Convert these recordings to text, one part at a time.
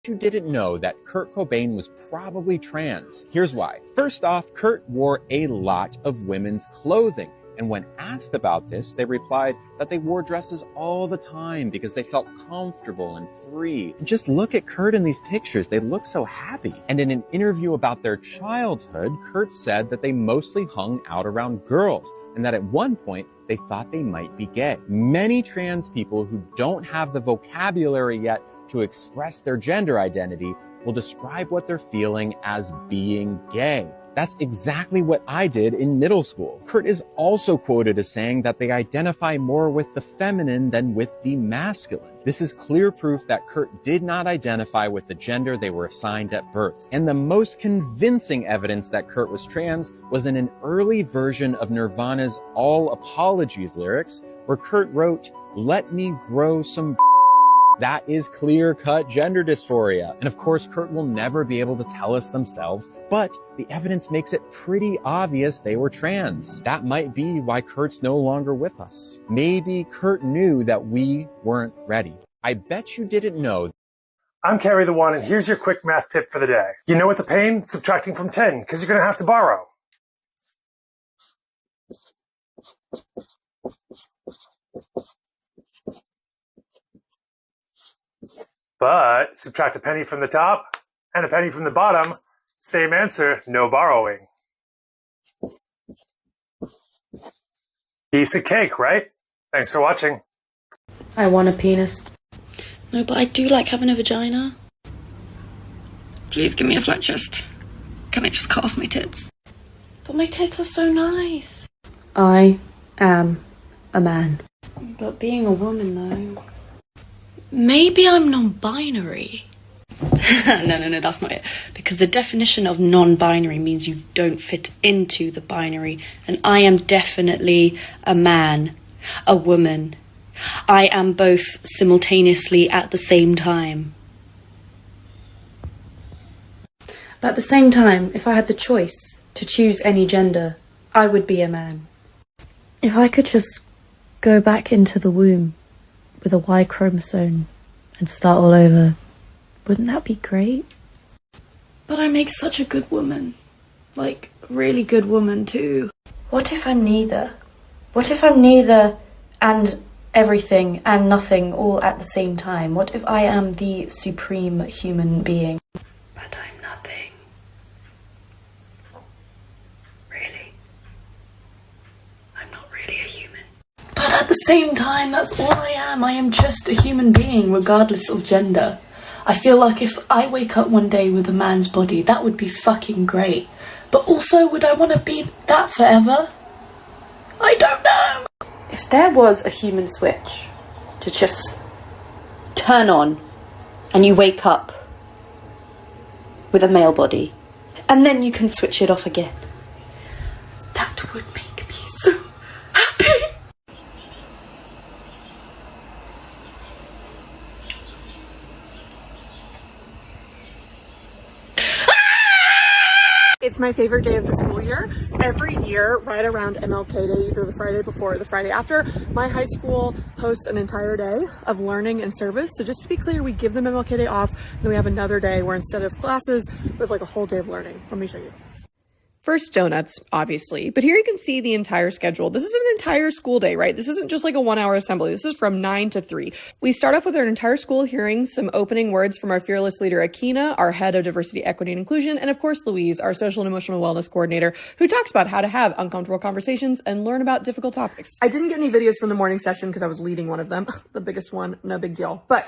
You didn't know that Kurt Cobain was probably trans. Here's why. First off, Kurt wore a lot of women's clothing. And when asked about this, they replied that they wore dresses all the time because they felt comfortable and free. Just look at Kurt in these pictures. They look so happy. And in an interview about their childhood, Kurt said that they mostly hung out around girls and that at one point they thought they might be gay. Many trans people who don't have the vocabulary yet to express their gender identity will describe what they're feeling as being gay. That's exactly what I did in middle school. Kurt is also quoted as saying that they identify more with the feminine than with the masculine. This is clear proof that Kurt did not identify with the gender they were assigned at birth. And the most convincing evidence that Kurt was trans was in an early version of Nirvana's All Apologies lyrics, where Kurt wrote, "Let me grow some." That is clear-cut gender dysphoria. And of course, Kurt will never be able to tell us themselves, but the evidence makes it pretty obvious they were trans. That might be why Kurt's no longer with us. Maybe Kurt knew that we weren't ready. I bet you didn't know. I'm Carrie the One, and here's your quick math tip for the day. You know what's a pain? Subtracting from 10, because you're going to have to borrow. But subtract a penny from the top and a penny from the bottom. Same answer, no borrowing. Piece of cake, right? Thanks for watching. I want a penis. No, but I do like having a vagina. Please give me a flat chest. Can I just cut off my tits? But my tits are so nice. I am a man. But being a woman, though... Maybe I'm non-binary. No, that's not it. Because the definition of non-binary means you don't fit into the binary. And I am definitely a man, a woman. I am both simultaneously at the same time. But at the same time, if I had the choice to choose any gender, I would be a man. If I could just go back into the womb with a Y chromosome and start all over, wouldn't that be great? But I make such a good woman. Like, a really good woman too. What if I'm neither? What if I'm neither and everything and nothing all at the same time? What if I am the supreme human being? But I'm nothing. Really. I'm not really a human. But at the same time, that's all I am. I am just a human being, regardless of gender. I feel like if I wake up one day with a man's body, that would be fucking great. But also, would I want to be that forever? I don't know. If there was a human switch to just turn on and you wake up with a male body, and then you can switch it off again, that would make me so happy. It's my favorite day of the school year. Every year, right around MLK Day, either the Friday before or the Friday after, my high school hosts an entire day of learning and service. So just to be clear, we give them MLK Day off, then we have another day where instead of classes, we have like a whole day of learning. Let me show you. First, donuts, obviously, but here you can see the entire schedule. This is an entire school day, right? This isn't just like a 1-hour assembly. This is from 9 to 3. We start off with our entire school hearing some opening words from our fearless leader, Akina, our head of diversity, equity, and inclusion, and of course, Louise, our social and emotional wellness coordinator, who talks about how to have uncomfortable conversations and learn about difficult topics. I didn't get any videos from the morning session because I was leading one of them, the biggest one, no big deal. But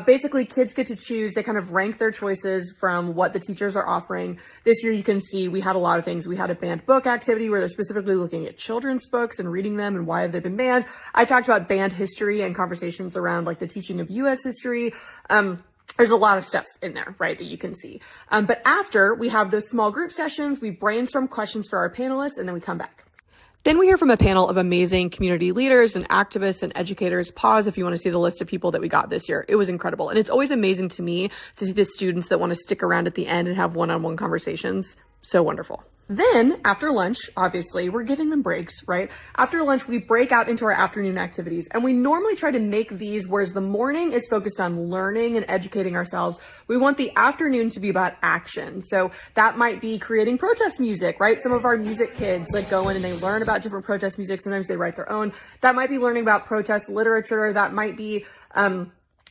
basically kids get to choose. They kind of rank their choices from what the teachers are offering. This year you can see we had a lot of things. We had a banned book activity where they're specifically looking at children's books and reading them and why have they been banned. I talked about banned history and conversations around like the teaching of US history. There's a lot of stuff in there, right, that you can see. But after we have those small group sessions, we brainstorm questions for our panelists and then we come back. Then we hear from a panel of amazing community leaders and activists and educators. Pause if you want to see the list of people that we got this year. It was incredible. And it's always amazing to me to see the students that want to stick around at the end and have one-on-one conversations. So wonderful. Then after lunch, obviously, we're giving them breaks, right? After lunch, we break out into our afternoon activities, and we normally try to make these, whereas the morning is focused on learning and educating ourselves, we want the afternoon to be about action. So that might be creating protest music, right? Some of our music kids like go in and they learn about different protest music. Sometimes they write their own. That might be learning about protest literature. That might be,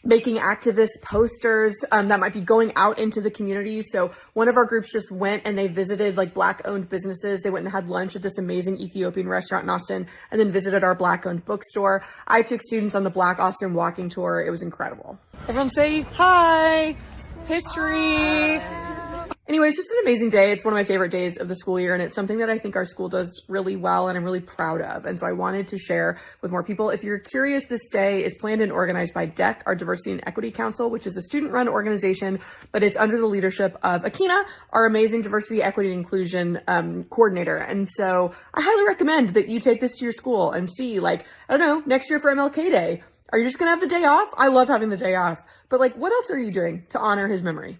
making activist posters, that might be going out into the community. So one of our groups just went and they visited like Black owned businesses. They went and had lunch at this amazing Ethiopian restaurant in Austin and then visited our Black owned bookstore. I took students on the Black Austin walking tour. It was incredible. Everyone say hi, history. Anyway, it's just an amazing day. It's one of my favorite days of the school year, and it's something that I think our school does really well and I'm really proud of. And so I wanted to share with more people. If you're curious, this day is planned and organized by DEC, our Diversity and Equity Council, which is a student-run organization, but it's under the leadership of Akina, our amazing diversity, equity, and inclusion coordinator. And so I highly recommend that you take this to your school and see, like, I don't know, next year for MLK Day, are you just going to have the day off? I love having the day off. But like, what else are you doing to honor his memory?